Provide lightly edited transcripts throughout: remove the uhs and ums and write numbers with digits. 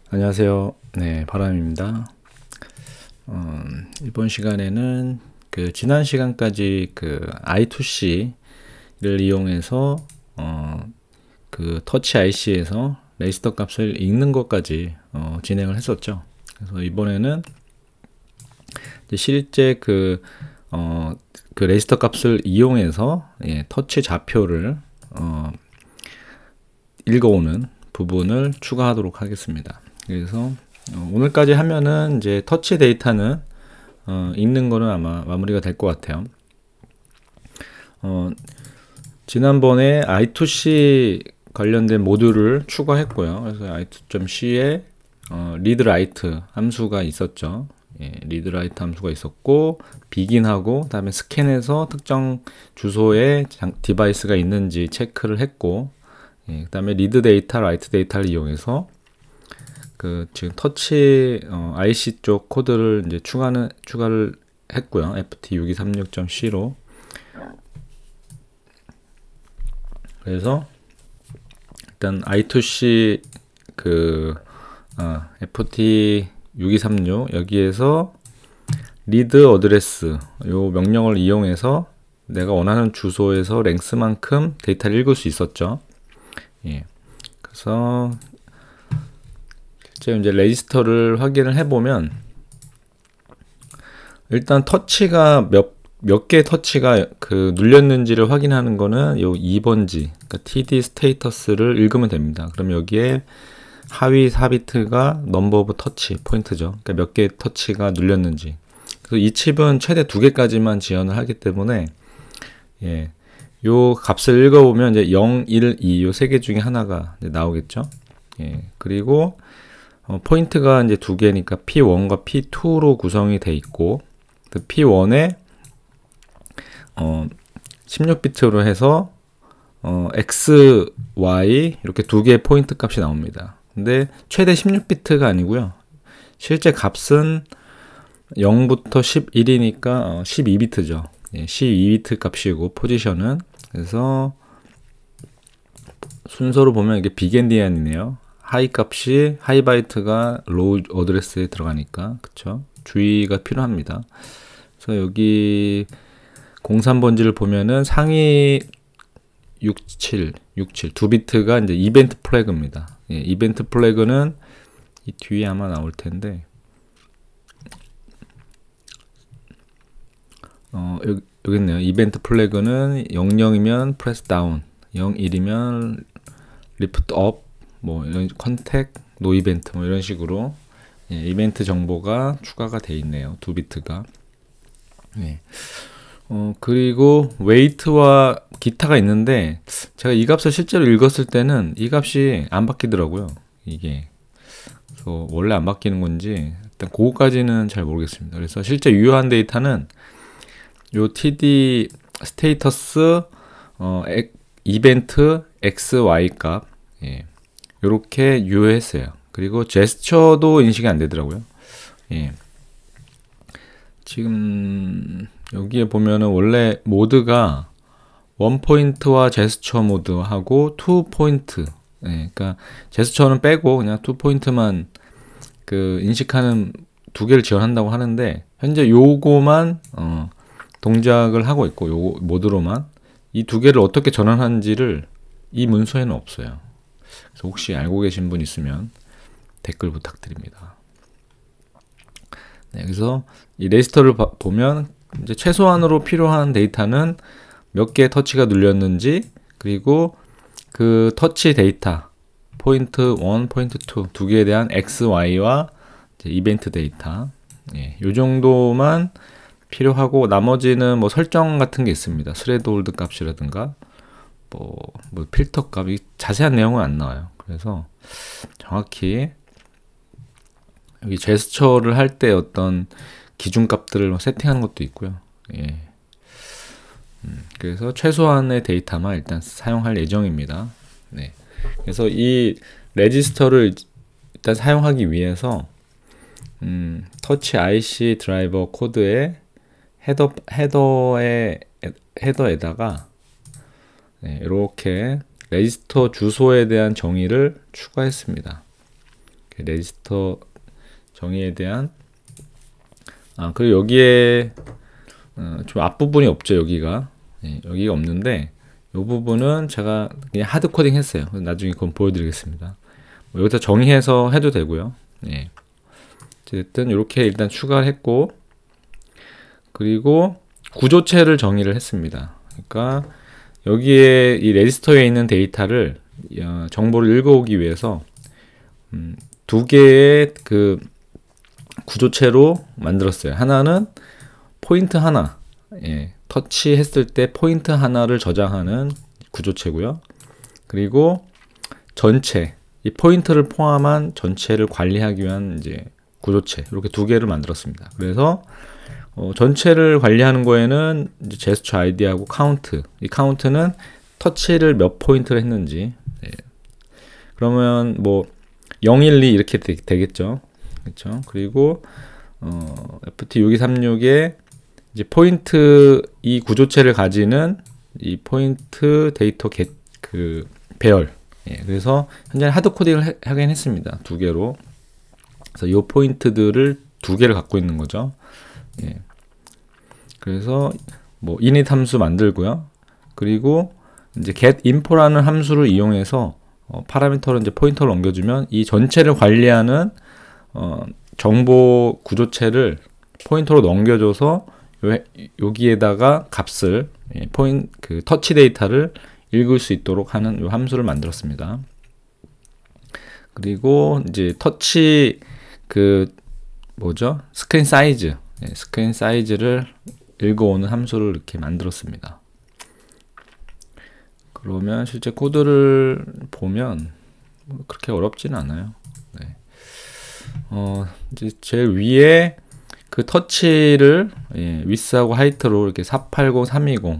안녕하세요. 네, 바람입니다. 이번 시간에는 지난 시간까지 I2C를 이용해서 터치 IC에서 레지스터 값을 읽는 것까지 진행을 했었죠. 그래서 이번에는 이제 실제 레지스터 값을 이용해서 터치 좌표를 읽어오는 부분을 추가하도록 하겠습니다. 그래서 오늘까지 하면은 이제 터치 데이터는 읽는 거는 아마 마무리가 될 것 같아요. 지난번에 I2C 관련된 모듈을 추가했고요. 그래서 I2.C에 readWrite 함수가 있었죠. readWrite 함수가 있었고, 비긴하고 그다음에 스캔해서 특정 주소에 디바이스가 있는지 체크를 했고, 그 다음에 리드 데이터, 라이트 데이터를 이용해서 지금 터치 IC 쪽 코드를 이제 추가를 했고요. FT6236.C로. 그래서 일단 I2C FT6236 여기에서 리드 어드레스 요 명령을 이용해서 내가 원하는 주소에서 랭스만큼 데이터를 읽을 수 있었죠. 그래서 실제 이제 레지스터를 확인을 해보면 일단 터치가 몇 개의 터치가 눌렸는지를 확인하는 거는 요 2번지 그러니까 TD 스테이터스를 읽으면 됩니다. 그럼 여기에 하위 4비트가 넘버 오브 터치 포인트죠. 그러니까 몇 개의 터치가 눌렸는지. 그래서 이 칩은 최대 2개까지만 지원을 하기 때문에 요 값을 읽어보면 이제 0, 1, 2 요 3개 중에 하나가 이제 나오겠죠. 그리고 포인트가 이제 2개니까 P1과 P2로 구성이 돼 있고, 그 P1에 16비트로 해서 X, Y 이렇게 2개의 포인트 값이 나옵니다. 근데 최대 16비트가 아니고요. 실제 값은 0부터 11이니까 12비트죠. 12비트 값이고 포지션은. 그래서 순서로 보면 이게 빅엔디안이네요. 하이 값이 하이 바이트가 로우 어드레스에 들어가니까 그쵸? 주의가 필요합니다. 그래서 여기 03번지를 보면은 상위 67 2비트가 이제 이벤트 플래그입니다. 이벤트 플래그는 이 뒤에 아마 나올 텐데 여기 있네요. 이벤트 플래그는 00이면 프레스 다운, 01이면 리프트 업, 뭐 이런 컨택, 노 이벤트 뭐 이런 식으로 이벤트 정보가 추가가 돼 있네요. 2비트가. 그리고 웨이트와 기타가 있는데 제가 이 값을 실제로 읽었을 때는 이 값이 안 바뀌더라고요. 이게. 그래서 원래 안 바뀌는 건지 일단 그거까지는 잘 모르겠습니다. 그래서 실제 유효한 데이터는 요 TD 스테이터스 이벤트 XY 값 요렇게 유효했어요. 그리고 제스처도 인식이 안 되더라고요. 지금 여기에 보면은 원래 모드가 1포인트와 제스처 모드하고 2포인트 그러니까 제스처는 빼고 그냥 2포인트만 인식하는 2개를 지원한다고 하는데 현재 요거만 동작을 하고 있고 요 모드로만 이 2개를 어떻게 전환하는지를 이 문서에는 없어요. 그래서 혹시 알고 계신 분 있으면 댓글 부탁드립니다. 그래서 이 레지스터를 보면 이제 최소한으로 필요한 데이터는 몇 개의 터치가 눌렸는지, 그리고 그 터치 데이터 포인트 1, 포인트 2 2개에 대한 X, Y와 이벤트 데이터 요 정도만 필요하고 나머지는 뭐 설정 같은 게 있습니다. 스레드 홀드 값이라든가 뭐 필터 값이 자세한 내용은 안 나와요. 그래서 정확히 여기 제스처를 할 때 어떤 기준값들을 세팅하는 것도 있고요. 그래서 최소한의 데이터만 일단 사용할 예정입니다. 그래서 이 레지스터를 일단 사용하기 위해서 터치 IC 드라이버 코드의 헤더에다가 이렇게 레지스터 주소에 대한 정의를 추가했습니다. 레지스터 정의에 대한 그리고 여기에 좀 앞부분이 없죠. 여기가 여기가 없는데 이 부분은 제가 그냥 하드 코딩 했어요. 나중에 그건 보여드리겠습니다. 여기다 정의해서 해도 되고요. 어쨌든 이렇게 일단 추가를 했고, 그리고 구조체를 정의를 했습니다. 그러니까 여기에 이 레지스터에 있는 데이터를 정보를 읽어오기 위해서 두 개의 그 구조체로 만들었어요. 하나는 포인트 하나, 터치했을 때 포인트 하나를 저장하는 구조체고요. 그리고 전체, 이 포인트를 포함한 전체를 관리하기 위한 이제 구조체, 이렇게 두 개를 만들었습니다. 그래서 전체를 관리하는 거에는 이제 제스처 아이디하고 카운트, 이 카운트는 터치를 몇 포인트를 했는지, 그러면 뭐 0, 1, 2 이렇게 되겠죠. 그렇죠? 그리고 FT6236에 이제 포인트, 이 구조체를 가지는 이 포인트 데이터 그 배열. 그래서 현재 하드 코딩을 하긴 했습니다. 두 개로. 그래서 이 포인트들을 두 개를 갖고 있는 거죠. 그래서 뭐 init 함수 만들고요. 그리고 이제 getInfo라는 함수를 이용해서 파라미터로 이제 포인터를 옮겨주면 이 전체를 관리하는 정보 구조체를 포인터로 넘겨줘서 여기에다가 값을 그 터치 데이터를 읽을 수 있도록 하는 이 함수를 만들었습니다. 그리고 이제 터치 그 뭐죠? 스크린 사이즈, 스크린 사이즈를 읽어오는 함수를 이렇게 만들었습니다. 그러면 실제 코드를 보면 그렇게 어렵지는 않아요. 이제 제일 위에 그 터치를 위스하고 하이트로 이렇게 480, 320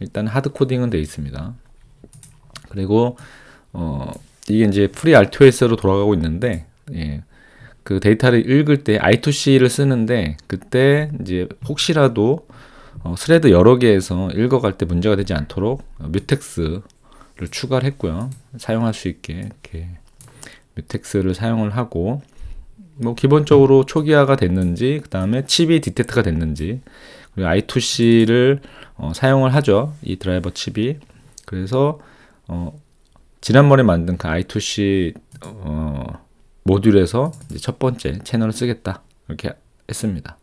일단 하드 코딩은 되어 있습니다. 그리고 이게 이제 프리 RTOS로 돌아가고 있는데 그 데이터를 읽을 때 I2C를 쓰는데 그때 이제 혹시라도 스레드 여러 개에서 읽어갈 때 문제가 되지 않도록 뮤텍스를 추가를 했고요. 사용할 수 있게 이렇게 뮤텍스를 사용을 하고, 뭐 기본적으로 초기화가 됐는지, 그 다음에 칩이 디텍트가 됐는지, 그리고 I2C를 사용을 하죠. 이 드라이버 칩이. 그래서 지난번에 만든 그 I2C 모듈에서 이제 첫 번째 채널을 쓰겠다 이렇게 했습니다.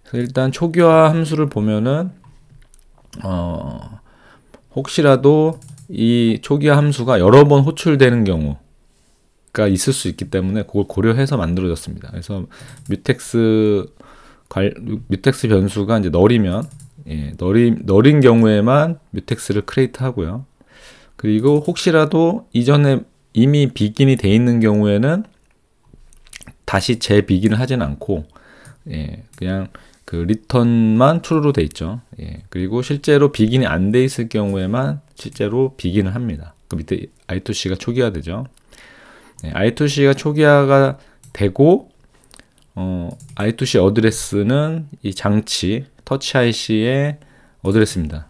그래서 일단 초기화 함수를 보면은 혹시라도 이 초기화 함수가 여러 번 호출되는 경우가 있을 수 있기 때문에 그걸 고려해서 만들어졌습니다. 그래서 뮤텍스 변수가 이제 널이면 널인 경우에만 뮤텍스를 크리에이트 하고요. 그리고 혹시라도 이전에 이미 비긴이 돼 있는 경우에는 다시 재비긴을 하진 않고 그냥 그 리턴만 true로 돼 있죠. 그리고 실제로 비긴이 안 돼 있을 경우에만 실제로 비긴을 합니다. 그 밑에 I2C가 초기화되죠. I2C가 초기화가 되고 I2C 어드레스는 이 장치 터치 IC의 어드레스입니다.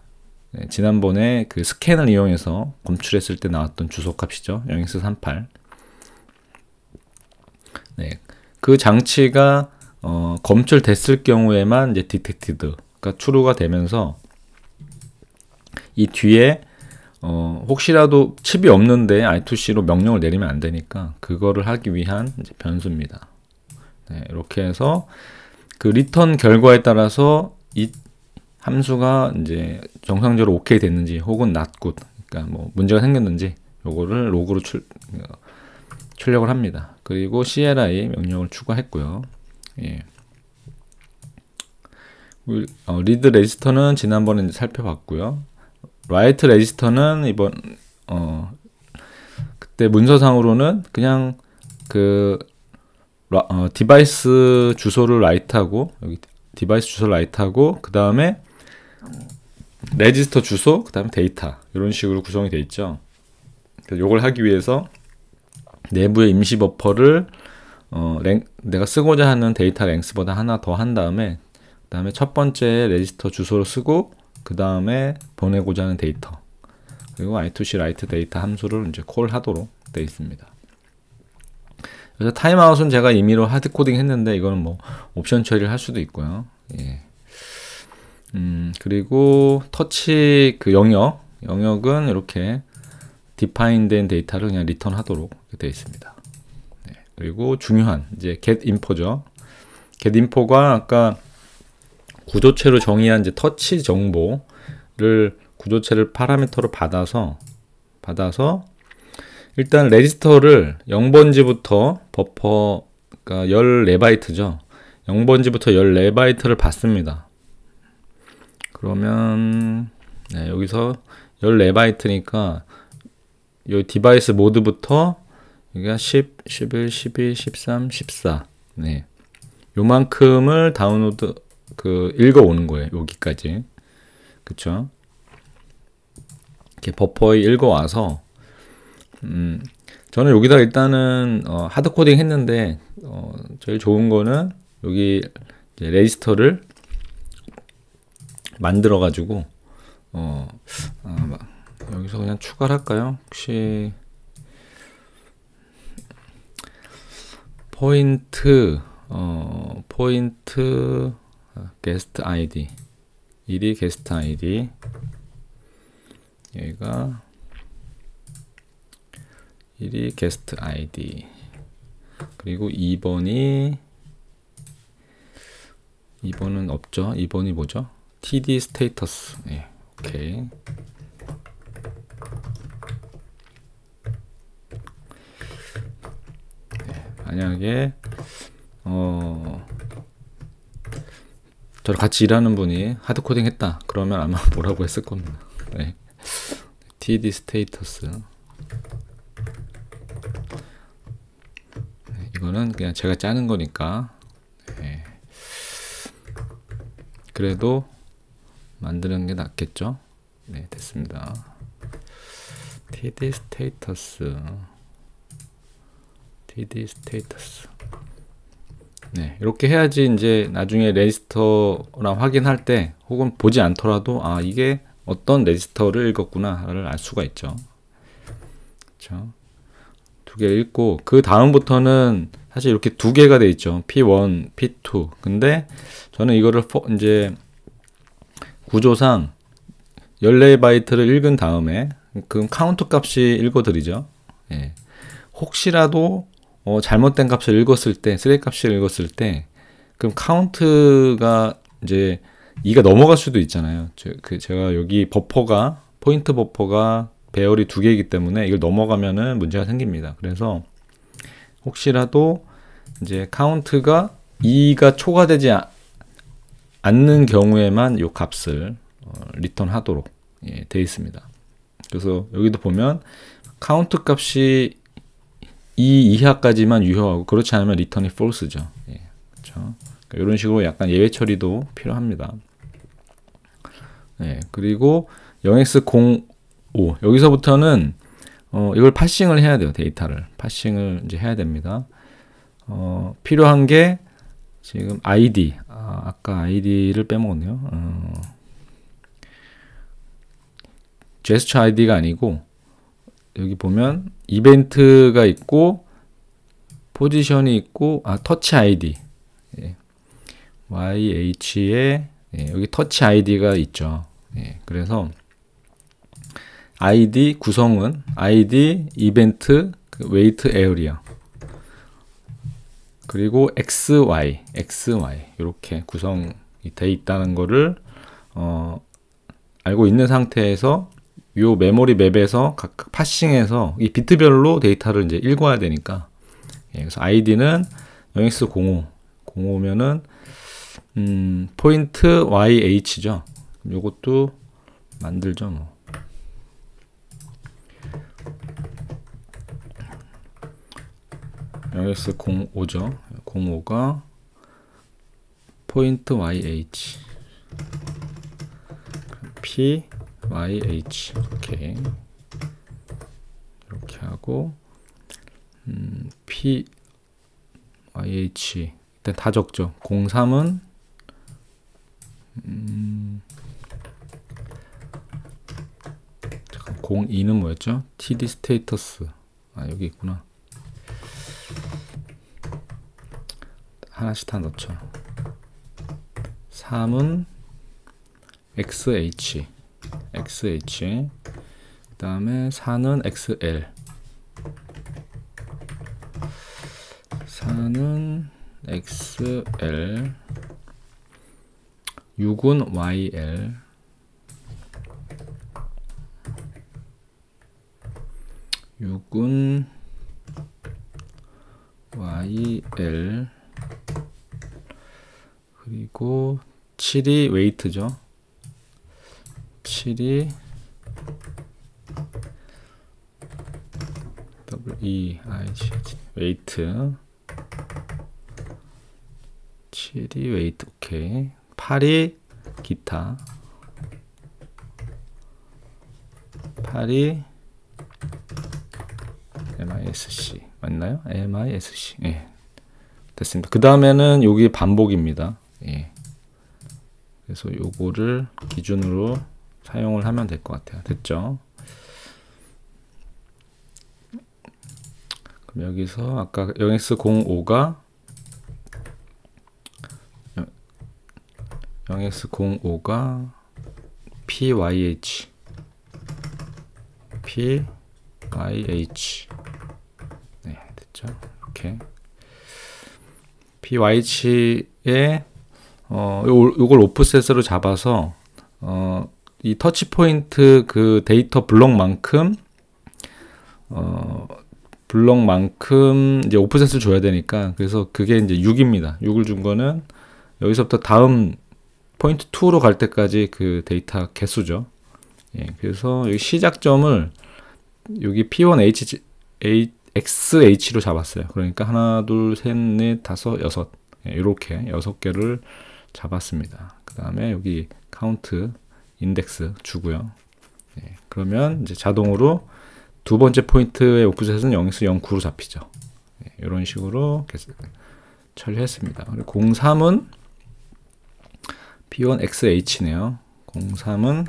지난번에 그 스캔을 이용해서 검출했을 때 나왔던 주소값이죠. 0x38. 그 장치가 검출됐을 경우에만 이제 detected가 true가 되면서 이 뒤에 혹시라도 칩이 없는데 I2C로 명령을 내리면 안 되니까 그거를 하기 위한 이제 변수입니다. 이렇게 해서 그 리턴 결과에 따라서 이 함수가 이제 정상적으로 오케이 됐는지 혹은 not good, 그러니까 뭐 문제가 생겼는지 요거를 로그로 출력을 합니다. 그리고 CLI 명령을 추가했고요. 리드 레지스터는 지난번에 이제 살펴봤고요. 라이트 레지스터는 이번 그때 문서상으로는 그냥 그 디바이스 주소를 라이트하고, 여기 디바이스 주소를 라이트하고 그 다음에 레지스터 주소, 그 다음에 데이터, 이런 식으로 구성이 되어 있죠. 그래서 이걸 하기 위해서 내부의 임시 버퍼를 내가 쓰고자 하는 데이터 랭스보다 하나 더 한 다음에 그 다음에 첫 번째 레지스터 주소를 쓰고 그 다음에 보내고자 하는 데이터, 그리고 I2C write 데이터 함수를 이제 콜 하도록 되어 있습니다. 그래서 타임아웃은 제가 임의로 하드코딩 했는데 이거는 뭐 옵션 처리를 할 수도 있고요. 예. 그리고 터치 그 영역은 이렇게 디파인 된 데이터를 그냥 리턴 하도록 되어 있습니다. 네. 그리고 중요한 이제 get info죠. get info가 아까 구조체로 정의한 이제 터치 정보를 구조체를 파라미터로 받아서 일단 레지스터를 0번지부터 버퍼가 14바이트죠. 0번지부터 14바이트를 받습니다. 그러면 네, 여기서 14바이트니까 이 디바이스 모드부터 여기가 10, 11, 12, 13, 14 네. 요만큼을 다운로드 읽어 오는 거예요. 여기까지. 그쵸? 이렇게 버퍼에 읽어 와서 저는 여기다 일단은 하드코딩 했는데 제일 좋은 거는 여기 이제 레지스터를 만들어 가지고 여기서 그냥 추가를 할까요? 혹시 포인트 게스트 아이디 1이 게스트 아이디 얘가 1이 게스트 아이디 그리고 2번은 없죠. 2번이 뭐죠? TD 스테이터스. 네, 오케이. 네, 만약에 저랑 같이 일하는 분이 하드코딩 했다 그러면 아마 뭐라고 했을 겁니다. 네. TD 스테이터스. 네, 이거는 그냥 제가 짜는 거니까. 네. 그래도 만드는 게 낫겠죠? 네, 됐습니다. TD 스테이터스. 네, 이렇게 해야지 이제 나중에 레지스터랑 확인할 때 혹은 보지 않더라도 아, 이게 어떤 레지스터를 읽었구나를 알 수가 있죠. 그렇죠? 두 개 읽고 그 다음부터는 사실 이렇게 두 개가 돼 있죠. P1, P2. 근데 저는 이거를 이제 구조상 14바이트를 읽은 다음에 그럼 카운트 값이 읽어드리죠. 예. 혹시라도 잘못된 값을 읽었을 때, 쓰레기 값을 읽었을 때, 그럼 카운트가 이제 2가 넘어갈 수도 있잖아요. 제가 여기 버퍼가, 포인트 버퍼가 배열이 2개이기 때문에 이걸 넘어가면은 문제가 생깁니다. 그래서 혹시라도 이제 카운트가 2가 초과되지 않는 경우에만 이 값을 리턴하도록 되어 있습니다. 그래서 여기도 보면 카운트 값이 2 이하까지만 유효하고 그렇지 않으면 리턴이 false죠. 예, 그렇죠? 그러니까 이런 식으로 약간 예외 처리도 필요합니다. 네, 그리고 0x05 여기서부터는 이걸 파싱을 해야 돼요. 데이터를 파싱을 이제 해야 됩니다. 필요한 게 지금 ID 아까 ID를 빼먹었네요. 제스처 ID가 아니고 여기 보면 이벤트가 있고 포지션이 있고 터치 ID YH에 여기 터치 ID가 있죠. 그래서 ID 구성은 ID 이벤트 웨이트 에어리어 그리고 XY 이렇게 구성이 돼 있다는 거를 알고 있는 상태에서 요 메모리 맵에서 각각 파싱해서 이 비트별로 데이터를 이제 읽어야 되니까 그래서 ID는 0x05면은 포인트 YH죠. 요것도 만들죠 뭐. x05죠. 05가 포인트 YH PYH 이렇게 하고 PYH 일단 다 적죠. 03은 02는 뭐였죠? TD 스테이터스 여기 있구나. 하나씩 다 넣죠. 3은 XH, 그 다음에 4는 XL, 4는 XL, 6은 YL, 6은 YL, 그리고 7이 웨이트죠. 7이 WEIGH 웨이트, 7이 웨이트. 오케이. 8이 기타, 8이 MISC 맞나요? MISC. 예. 됐습니다. 그 다음에는 여기 반복입니다. 예. 그래서 요거를 기준으로 사용을 하면 될 것 같아요. 됐죠? 그럼 여기서 아까 0x05가 0x05가 PYH 네, 됐죠? 이렇게 PYH에 요걸 오프셋으로 잡아서 이 터치 포인트 그 데이터 블록만큼 이제 오프셋을 줘야 되니까, 그래서 그게 이제 6입니다. 6을 준 거는 여기서부터 다음 포인트 2로 갈 때까지 그 데이터 개수죠. 예, 그래서 여기 시작점을 여기 P1XH로 잡았어요. 그러니까 하나, 둘, 셋, 넷, 다섯, 여섯. 예, 이렇게 6개를 잡았습니다. 그 다음에 여기 카운트 인덱스 주고요. 예, 그러면 이제 자동으로 두 번째 포인트의 오프셋은 0x 09로 잡히죠. 예, 이런 식으로 처리했습니다. 그리고 03은 P1XH네요. 03은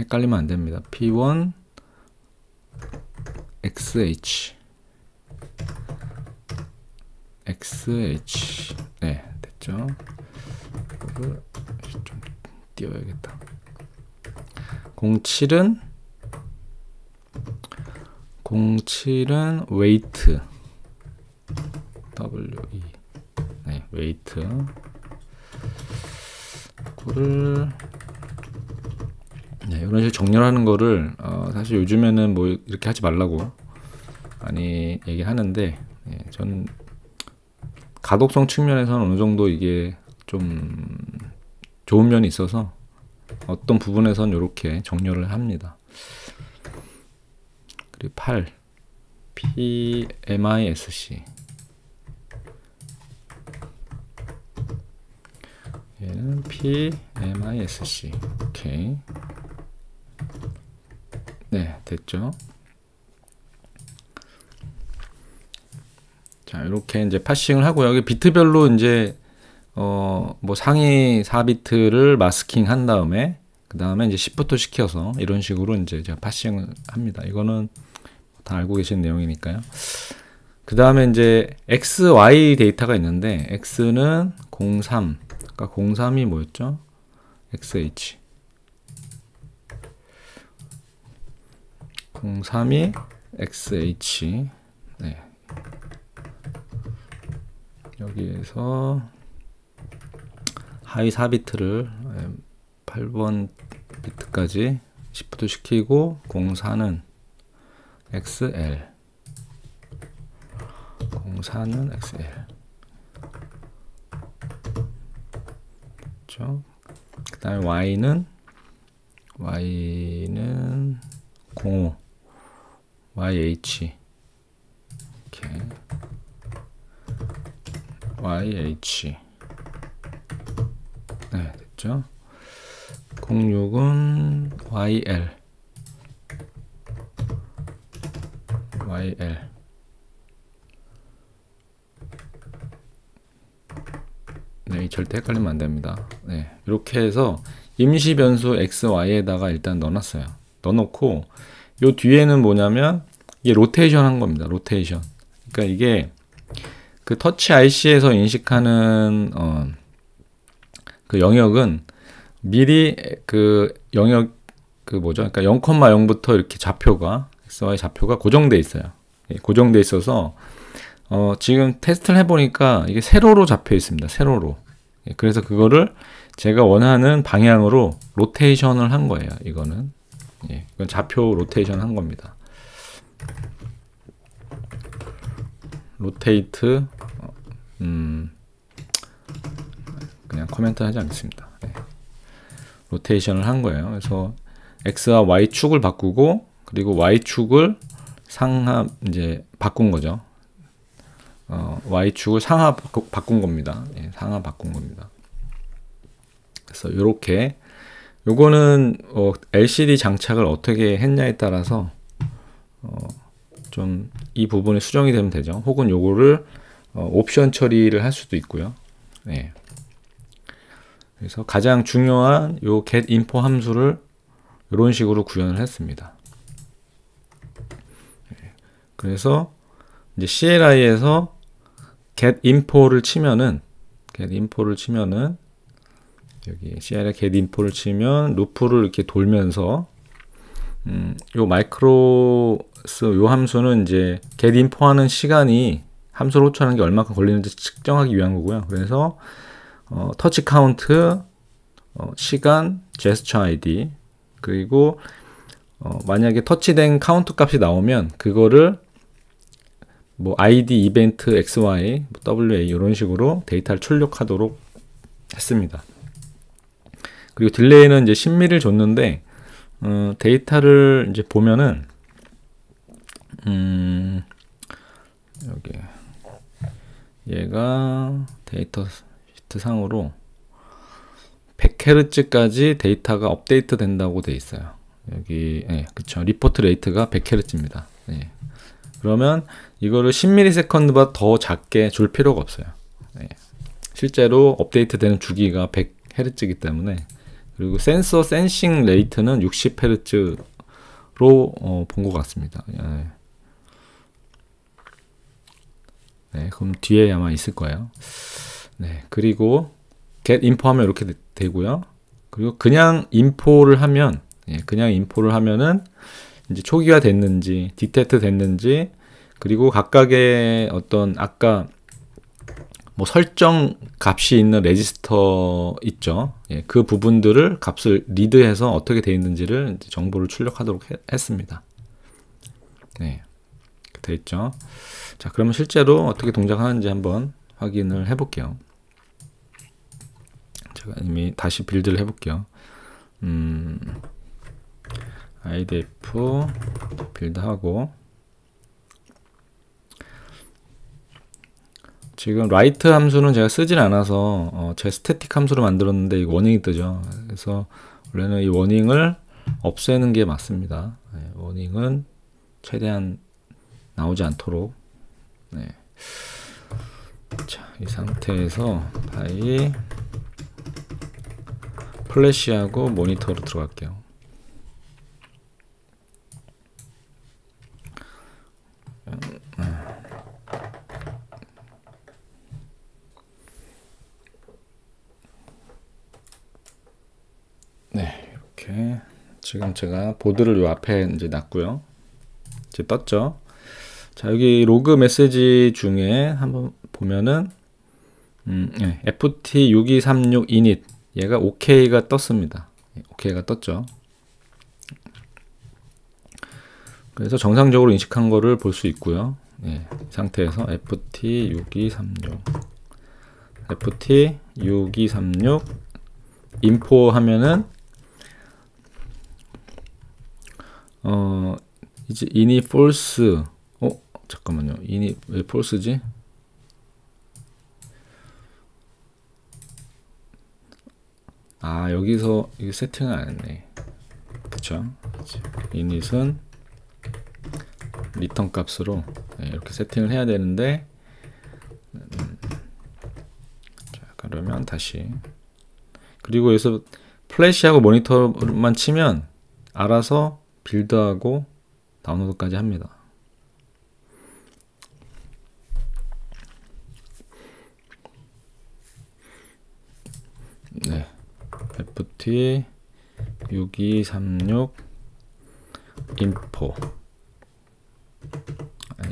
헷갈리면 안 됩니다. P1XH XH. 네, 됐죠? 이거를 좀 띄워야겠다. 07은 웨이트 WE. 네, 웨이트. 그거를 네, 이런 식으로 정렬하는 거를 사실 요즘에는 뭐 이렇게 하지 말라고 많이 얘기하는데, 예, 전 가독성 측면에서는 어느 정도 이게 좀 좋은 면이 있어서 어떤 부분에서는 이렇게 정렬을 합니다. 그리고 8 PMISC, 얘는 PMISC. 오케이. 네, 됐죠? 자, 이렇게 이제 파싱을 하고요. 여기 비트별로 이제 뭐 상위 4비트를 마스킹 한 다음에 그 다음에 이제 시프트 시켜서 이런 식으로 이제 제가 파싱을 합니다. 이거는 다 알고 계신 내용이니까요. 그 다음에 이제 XY 데이터가 있는데, X는 03. 아까 03이 뭐였죠? XH. 03이 XH. 네. 여기에서 하위 4비트를 8번 비트까지 시프트 시키고, 04는 XL. 04는 XL. 그렇죠? 그 다음에 Y는 05. YH. 이렇게. YH. 네, 됐죠? 06은 YL. 네, 절대 헷갈리면 안 됩니다. 네, 이렇게 해서 임시 변수 XY에다가 일단 넣어놨어요. 넣어놓고 요 뒤에는 뭐냐면 이게 로테이션 한 겁니다. 로테이션. 그러니까 이게 그 터치 IC에서 인식하는 그 영역은 미리 그 영역 그 뭐죠? 그러니까 0,0부터 이렇게 좌표가 XY 좌표가 고정돼 있어요. 예, 고정돼 있어서 지금 테스트를 해보니까 이게 세로로 잡혀 있습니다. 세로로. 예, 그래서 그거를 제가 원하는 방향으로 로테이션을 한 거예요. 이거는 예, 이건 좌표 로테이션 한 겁니다. 로테이트 그냥 코멘트 하지 않겠습니다. 네. 로테이션을 한 거예요. 그래서 X와 Y축을 바꾸고 그리고 Y축을 상하 이제 바꾼 거죠. Y축을 상하 바꾼 겁니다. 예, 상하 바꾼 겁니다. 그래서 요렇게 요거는 LCD 장착을 어떻게 했냐에 따라서 좀 이 부분이 수정이 되면 되죠. 혹은 요거를 옵션 처리를 할 수도 있고요. 네. 그래서 가장 중요한 요 getInfo 함수를 이런 식으로 구현을 했습니다. 그래서 이제 CLI에서 getInfo를 치면은 여기 CLI getInfo를 치면 루프를 이렇게 돌면서 요 마이크로스 요 함수는 이제 getInfo 하는 시간이 함수를 호출하는 게 얼마큼 걸리는지 측정하기 위한 거고요. 그래서 터치 카운트, 시간, 제스처 아이디 그리고 만약에 터치된 카운트 값이 나오면 그거를 뭐 ID, 이벤트, XY, WA 이런 식으로 데이터를 출력하도록 했습니다. 그리고 딜레이는 이제 10mm를 줬는데 데이터를 이제 보면은 여기 얘가 데이터 시트 상으로 100Hz까지 데이터가 업데이트 된다고 돼 있어요. 여기 예, 그쵸. 리포트 레이트가 100Hz입니다. 예. 그러면 이거를 10ms보다 더 작게 줄 필요가 없어요. 예. 실제로 업데이트 되는 주기가 100Hz이기 때문에 그리고 센서 센싱 레이트는 60Hz로 본 것 같습니다. 예. 네, 그럼 뒤에 아마 있을 거예요. 네, 그리고 getInfo 하면 이렇게 되고요. 그리고 그냥 인포를 하면, 예, 그냥 인포를 하면은 이제 초기화 됐는지, 디텍트 됐는지, 그리고 각각의 어떤 아까 뭐 설정 값이 있는 레지스터 있죠. 예, 그 부분들을 값을 리드해서 어떻게 되어 있는지를 이제 정보를 출력하도록 했습니다. 네, 되어 있죠. 자, 그러면 실제로 어떻게 동작하는지 한번 확인을 해볼게요. 제가 이미 다시 빌드를 해볼게요. IDF 빌드하고 지금 write 함수는 제가 쓰진 않아서 제 스태틱 함수로 만들었는데 이 워닝이 뜨죠. 그래서 원래는 이 워닝을 없애는 게 맞습니다. 네, 워닝은 최대한 나오지 않도록. 네. 자, 이 상태에서 바이 플래시하고 모니터로 들어갈게요. 네, 이렇게 지금 제가 보드를 요 앞에 이제 놨고요. 이제 떴죠. 자, 여기 로그 메시지 중에 한번 보면은 네, FT6236 init 얘가 OK가 떴습니다. OK가 떴죠. 그래서 정상적으로 인식한 거를 볼 수 있고요. 네, 이 상태에서 FT6236 인포 하면은 이제 init false 잠깐만요. init 왜 false지? 아, 여기서 이거 세팅을 안 했네. 그쵸? init은 리턴 값으로 이렇게 세팅을 해야 되는데 자, 그러면 다시 그리고 여기서 플래시하고 모니터만 치면 알아서 빌드하고 다운로드까지 합니다. FT 6236 info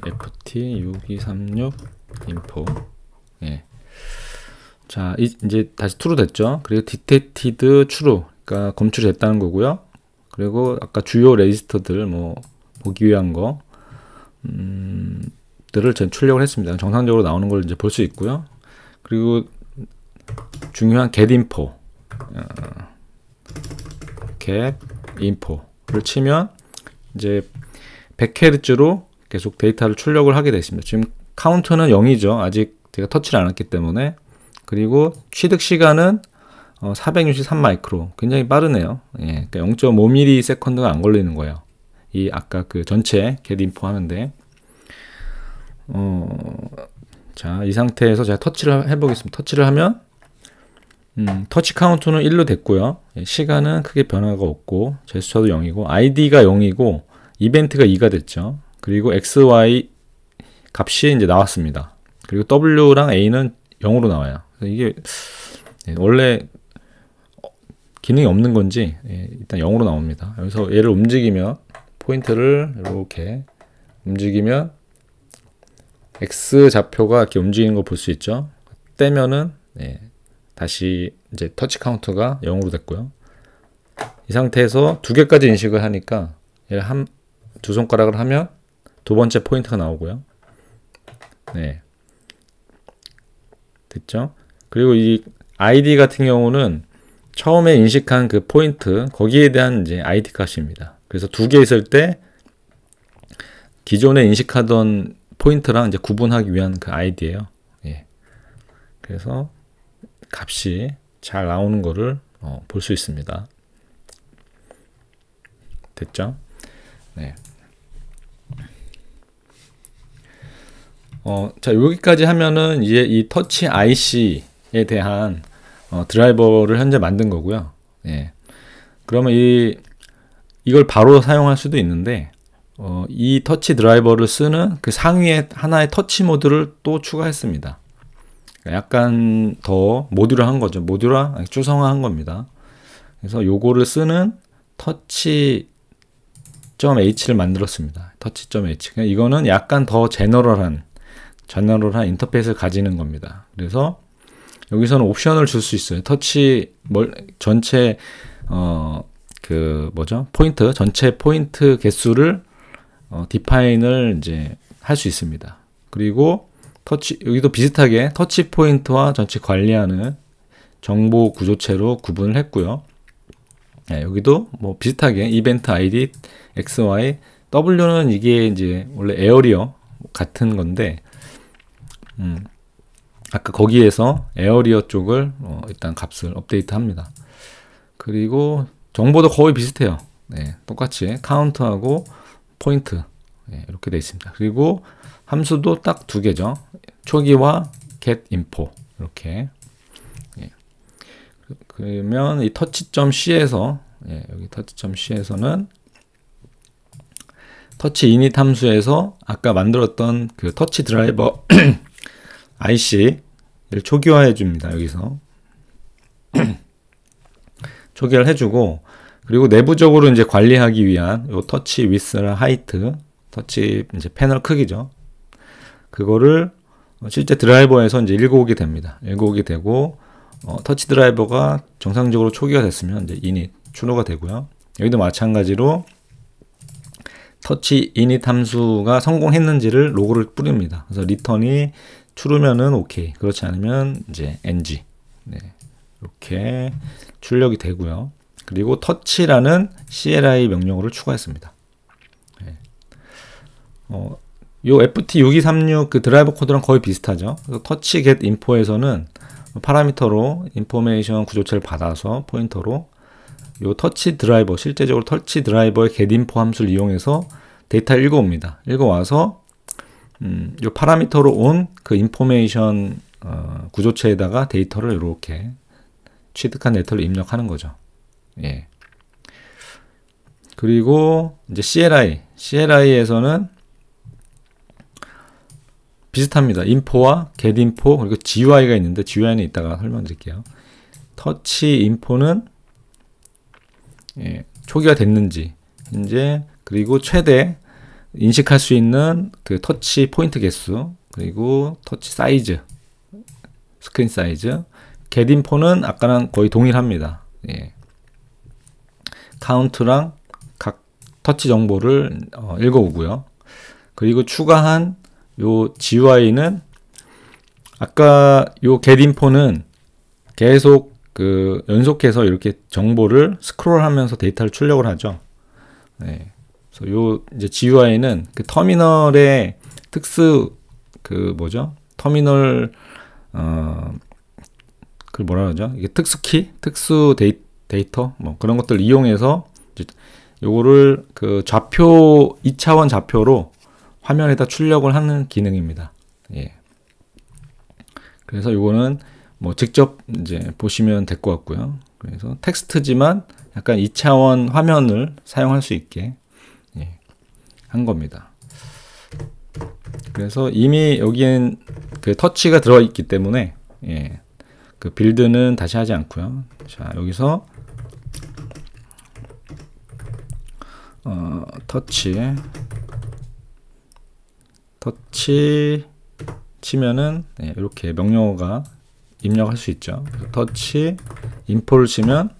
FT 6236 info. 예. 자, 이제 다시 true 됐죠. 그리고 detected true, 그러니까 검출이 됐다는 거고요. 그리고 아까 주요 레지스터들 뭐 보기 위한 거 들을 전 출력을 했습니다. 정상적으로 나오는 걸 이제 볼 수 있고요. 그리고 중요한 get info, get info를 치면 이제 100Hz로 계속 데이터를 출력을 하게 됐습니다. 지금 카운트는 0이죠. 아직 제가 터치를 안 했기 때문에. 그리고 취득 시간은 463 마이크로, 굉장히 빠르네요. 예, 그러니까 0.5ms가 안 걸리는 거예요. 이 아까 그 전체 get info 하는데, 자, 이 상태에서 제가 터치를 해보겠습니다. 터치를 하면 터치 카운트는 1로 됐고요. 예, 시간은 크게 변화가 없고, 제스처도 0이고, ID가 0이고, 이벤트가 2가 됐죠. 그리고 XY 값이 이제 나왔습니다. 그리고 W랑 A는 0으로 나와요. 이게 원래 기능이 없는 건지 일단 0으로 나옵니다. 여기서 얘를 움직이면, 포인트를 이렇게 움직이면 X 좌표가 이렇게 움직이는 거 볼 수 있죠. 떼면은 다시 이제 터치 카운트가 0으로 됐고요. 이 상태에서 두 개까지 인식을 하니까 얘를 두 손가락을 하면 두 번째 포인트가 나오고요. 네, 됐죠? 그리고 이 ID 같은 경우는 처음에 인식한 그 포인트, 거기에 대한 이제 ID 값입니다. 그래서 두 개 있을 때 기존에 인식하던 포인트랑 이제 구분하기 위한 그 아이디예요. 예. 그래서 값이 잘 나오는 거를 볼 수 있습니다. 됐죠? 네. 자, 여기까지 하면은 이제 이 터치 IC에 대한 드라이버를 현재 만든 거고요. 예. 그러면 이걸 바로 사용할 수도 있는데, 이 터치 드라이버를 쓰는 그 상위에 하나의 터치 모드를 또 추가했습니다. 약간 더 모듈화한 거죠. 모듈화, 추상화한 겁니다. 그래서 요거를 쓰는 touch.h를 만들었습니다. touch.h. 이거는 약간 더 제너럴한 인터페이스를 가지는 겁니다. 그래서 여기서는 옵션을 줄 수 있어요. 터치 전체 포인트, 전체 포인트 개수를 디파인을 이제 할 수 있습니다. 그리고 여기도 비슷하게 터치 포인트와 전체 관리하는 정보 구조체로 구분을 했고요. 네, 여기도 뭐 비슷하게 이벤트 ID, XY, W는 이게 이제 원래 에어리어 같은 건데, 아까 거기에서 에어리어 쪽을 일단 값을 업데이트 합니다. 그리고 정보도 거의 비슷해요. 네, 똑같이 카운트하고 포인트, 네, 이렇게 되어 있습니다. 그리고 함수도 딱 두 개죠. 초기와 get info 이렇게. 예. 그러면 이 touch.c에서 여기 touch.c에서는 터치 init 함수에서 아까 만들었던 그 터치 드라이버 IC를 초기화해 줍니다. 여기서 초기화를 해주고, 그리고 내부적으로 이제 관리하기 위한 요 터치 위스랑 하이트, 터치 이제 패널 크기죠. 그거를 실제 드라이버에서 이제 읽어오게 됩니다. 읽어오게 되고, 터치 드라이버가 정상적으로 초기화 됐으면 이제 init 추로가 되고요. 여기도 마찬가지로 터치 init 함수가 성공했는지를 로그를 뿌립니다. 그래서 리턴이 true면은 오케이, 그렇지 않으면 이제 ng. 네, 이렇게 출력이 되고요. 그리고 touch라는 CLI 명령어를 추가했습니다. 네. 요 FT6236 그 드라이버 코드랑 거의 비슷하죠. 그래서 touch get info에서는 파라미터로 인포메이션 구조체를 받아서 포인터로 요 터치 드라이버, 실제적으로 터치 드라이버의 get info 함수를 이용해서 데이터를 읽어옵니다. 읽어와서 요 파라미터로 온 그 인포메이션 구조체에다가 데이터를 이렇게 취득한 데이터를 입력하는 거죠. 예. 그리고 이제 CLI에서는 비슷합니다. info와 get info, 그리고 GUI가 있는데 GUI는 이따가 설명드릴게요. 터치 info는 예, 초기화 됐는지, 이제 그리고 최대 인식할 수 있는 그 터치 포인트 개수, 그리고 터치 사이즈, 스크린 사이즈, 겟인포는 아까랑 거의 동일합니다. 예. 카운트랑 각 터치 정보를 읽어오고요. 그리고 추가한 요 GUI는 아까 요 겟인포는 계속 그 연속해서 이렇게 정보를 스크롤하면서 데이터를 출력을 하죠. 네. 그래서 요 이제 GUI는 그 터미널의 특수 그 뭐죠? 터미널 그 뭐라 그러죠? 이게 특수키, 특수 데이터 뭐 그런 것들 이용해서 이제 요거를 그 좌표 2차원 좌표로 화면에다 출력을 하는 기능입니다. 예. 그래서 요거는 뭐 직접 이제 보시면 될 것 같고요. 그래서 텍스트지만 약간 2차원 화면을 사용할 수 있게 예, 한 겁니다. 그래서 이미 여기엔 그 터치가 들어있기 때문에 예, 그 빌드는 다시 하지 않고요. 자, 여기서 터치 치면은 예, 이렇게 명령어가 입력할 수 있죠. 터치 인포를 치면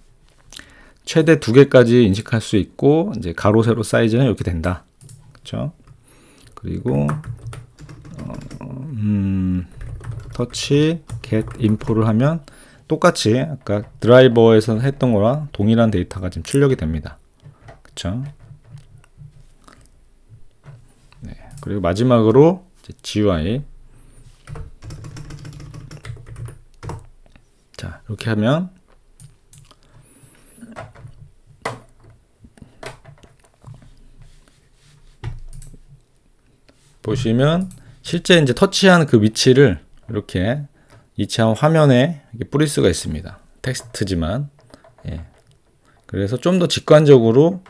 최대 2개까지 인식할 수 있고 이제 가로 세로 사이즈는 이렇게 된다. 그렇죠? 그리고 터치 get info를 하면 똑같이 아까 드라이버에서 했던 거랑 동일한 데이터가 지금 출력이 됩니다. 그렇죠? 네. 그리고 마지막으로 이제 GUI. 자, 이렇게 하면 보시면 실제 이제 터치한 그 위치를 이렇게 2차원 화면에 이렇게 뿌릴 수가 있습니다. 텍스트지만 예. 그래서 좀 더 직관적으로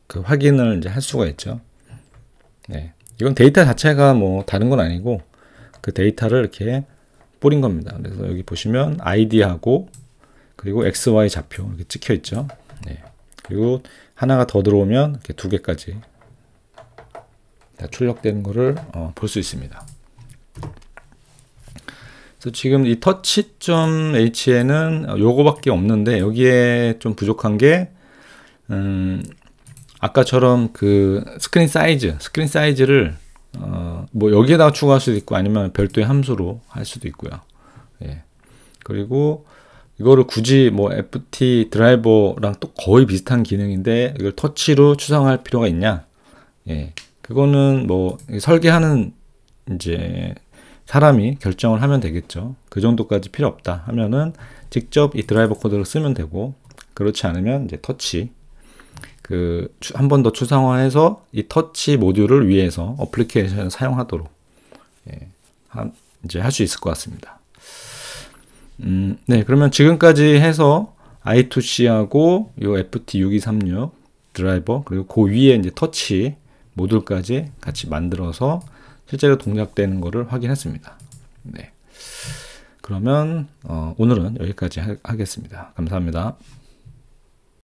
그 확인을 이제 할 수가 있죠. 네. 이건 데이터 자체가 뭐 다른 건 아니고 그 데이터를 이렇게 뿌린 겁니다. 그래서 여기 보시면 아이디하고 그리고 XY 좌표 이렇게 찍혀 있죠. 네. 그리고 하나가 더 들어오면 이렇게 2개까지 다 출력되는 거를 볼 수 있습니다. 그래서 지금 이 touch.h에는 요거밖에 없는데 여기에 좀 부족한 게 아까처럼 그 스크린 사이즈를 뭐 여기에다가 추가할 수도 있고 아니면 별도의 함수로 할 수도 있고요. 예. 그리고 이거를 굳이 뭐 FT 드라이버랑 또 거의 비슷한 기능인데 이걸 터치로 추상할 필요가 있냐? 예. 그거는 뭐 설계하는 이제 사람이 결정을 하면 되겠죠. 그 정도까지 필요 없다 하면은 직접 이 드라이버 코드를 쓰면 되고, 그렇지 않으면 이제 터치 그 한 번 더 추상화해서 이 터치 모듈을 위해서 어플리케이션을 사용하도록 예, 이제 할 수 있을 것 같습니다. 네, 그러면 지금까지 해서 I2C하고 요 FT6236 드라이버 그리고 그 위에 이제 터치 모듈까지 같이 만들어서 실제로 동작되는 거를 확인했습니다. 네. 그러면 오늘은 여기까지 하겠습니다. 감사합니다.